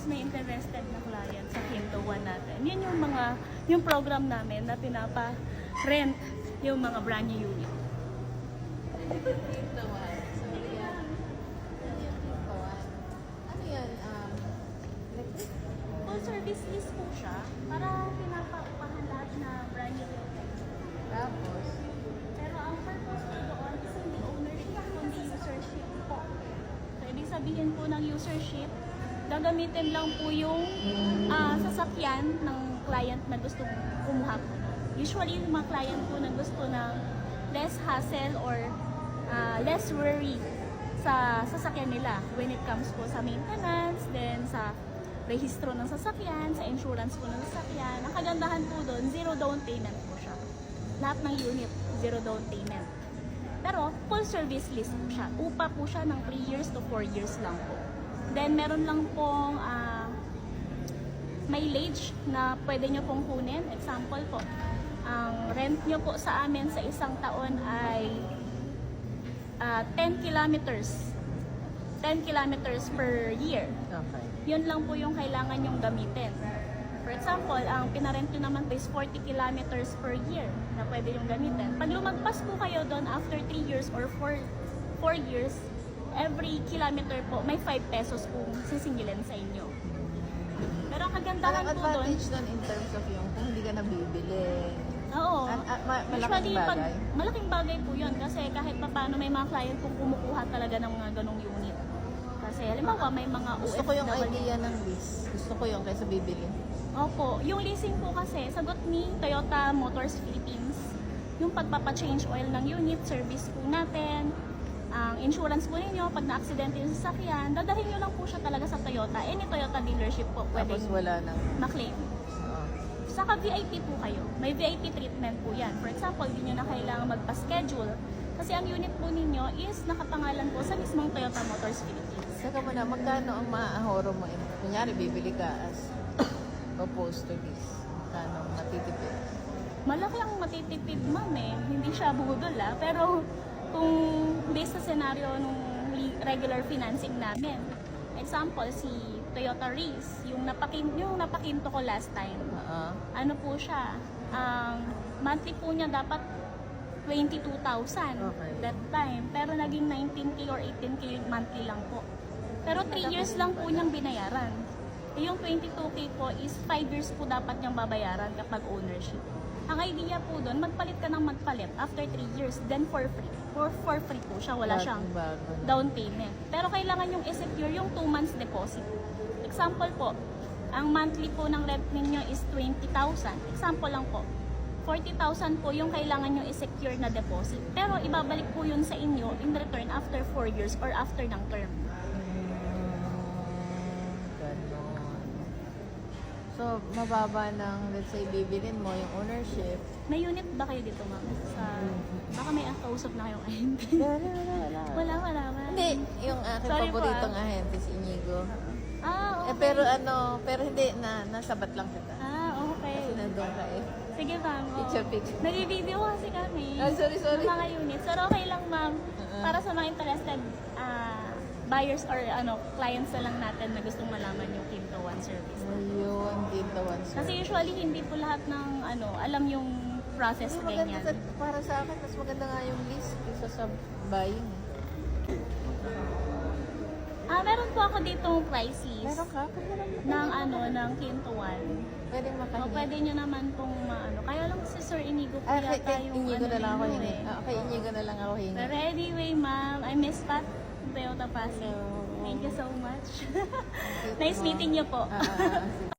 Suppose may interested na client sa Kinto One natin. Yun yung program namin na pinapa-rent yung mga brand new unit. Kinto One. So, yan. Ano yung Kinto One? Ano yan? Electric? Full service lease po siya para pinapaupahan lahat na brand new unit. Tapos, Pero ang purpose po doon is hindi ownership, kundi usership po. So, ibig sabihin po ng usership, gagamitin lang po yung sasakyan ng client na gusto kumuha po. Usually, yung mga client po na gusto ng less hassle or less worry sa sasakyan nila when it comes po sa maintenance, then sa rehistro ng sasakyan, sa insurance po ng sasakyan. Ang kagandahan po doon, zero down payment po siya. Lahat ng unit, zero down payment. Pero full service lease po siya. Upa po siya ng 3 years to 4 years lang po. Then meron lang pong mileage na pwede nyo pong kunin. Example po, ang rent nyo po sa amin sa isang taon ay 10 kilometers. 10 kilometers per year. okay. Yun lang po yung kailangan nyong gamitin. For example, ang pinarent nyo naman po is 40 kilometers per year na pwede yung gamitin. Pag lumagpas po kayo doon after 3 years or 4 years, every kilometer po, may 5 pesos po sisingilin sa inyo. Pero ang kagandahan Anong po doon, advantage nun in terms of yung kung hindi ka nabibili? oo, Malaking usually bagay? malaking bagay po yun kasi kahit pa paano may mga client pong kumukuha talaga ng mga ganong unit. Kasi halimbawa may mga OFW. Gusto ko yung idea ng lease. Gusto ko yung kaysa bibili. Opo, yung leasing po kasi, sagot ni Toyota Motors Philippines, yung pagpapa-change oil ng unit, service po natin, ang insurance po ninyo, pag na-aksidente yung sasakyan, dadalhin nyo lang po siya talaga sa Toyota. Any Toyota dealership po pwedeng Tapos wala nang... maklaim. Oo. Saka VIP po kayo. May VIP treatment po yan. For example, hindi nyo na kailangan magpa-schedule kasi ang unit po ninyo is nakapangalan po sa mismong Toyota Motors Philippines. Saka mo na, magkano ang maaahoro mo? Kunyari, bibili ka as opposed to this. Magkano matitipid? Malaki ang matitipid, ma'am eh. Hindi siya budol pero kung based sa scenario nung regular financing namin. Example, si Toyota Race, yung napakinto ko last time. Ano po siya, monthly po niya dapat 22,000 Okay. that time. Pero naging 19K or 18K monthly lang po. Pero 3 years lang po niyang binayaran. Yung 22K po is 5 years po dapat niyang babayaran kapag ownership. Ang idea po doon, magpalit ka ng magpalit after 3 years, then for free. For free po siya, wala siyang down payment. Pero kailangan yung i-secure yung 2 months deposit. Example po, ang monthly po ng rent ninyo is 20,000. Example lang po, 40,000 po yung kailangan nyo i-secure na deposit. Pero ibabalik po yun sa inyo in return after 4 years or after ng term. So, mababa ng, let's say, bibilin mo yung ownership. May unit ba kayo dito, ma'am? Baka may kausap na kayong ahente. Wala. Wala. Hindi, yung aking Sorry po, paboritong ahente, si Inigo. Okay. Pero hindi, nasabat lang kita. Okay. Kasi nandun ka eh. Sige, ma'am. Picture. Nag-video kasi kami. Sorry. Ng mga units. Pero okay lang, ma'am. Para sa mga interested buyers or clients na lang natin na gustong malaman yung Kinto One service. Ayun, Kinto One service. Kasi usually hindi po lahat ng alam yung process na ganyan. Para sa akin, mas maganda nga yung lease kaysa sa buying. Meron po ako ditong price list Meron ka? ng Kinto One. Pwedeng makahingi. Pwede nyo naman pong kaya lang si Sir Inigo po yata Kay yung Inigo na lang ako ninyo hingi. Kay Inigo na lang ako hingi. Pero anyway, ma'am, I miss Pat Toyota Pasig. Thank you so much. Nice meeting you po.